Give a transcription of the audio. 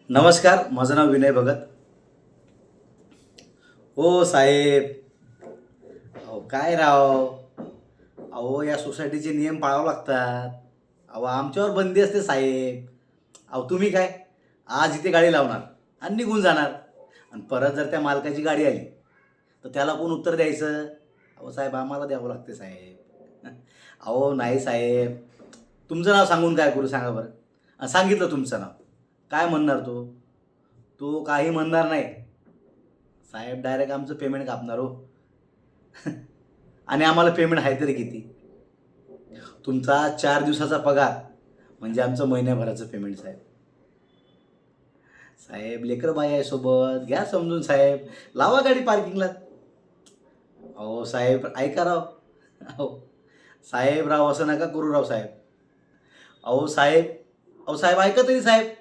नमस्कार, माझं नाव विनय भगत. हो साहेब. अहो काय राव. अहो या सोसायटीचे नियम पाळावे लागतात. अहो आमच्यावर बंदी असते साहेब. अहो तुम्ही काय, आज इथे गाडी लावणार आणि निघून जाणार, आणि परत जर त्या मालकाची गाडी आली तर त्याला कोण उत्तर द्यायचं? अहो साहेब, आम्हाला द्यावं लागते साहेब. अहो नाही साहेब, तुमचं नाव सांगून काय करू सांगा बरं. सांगितलं तुमचं नाव, काय म्हणणार तो? तो काही म्हणणार नाही साहेब, डायरेक्ट आमचं पेमेंट कापणार हो. आणि आम्हाला पेमेंट आहे तरी किती? तुमचा 4 दिवसाचा पगार म्हणजे आमचं महिन्याभराचं पेमेंट साहेब. साहेब लेकरं बाई आहे सोबत, घ्या समजून साहेब, लावा गाडी पार्किंगला. अहो साहेब ऐका राव. अहो साहेब राव, असं नका करू राव साहेब. अहो साहेब, अहो साहेब ऐका तरी साहेब.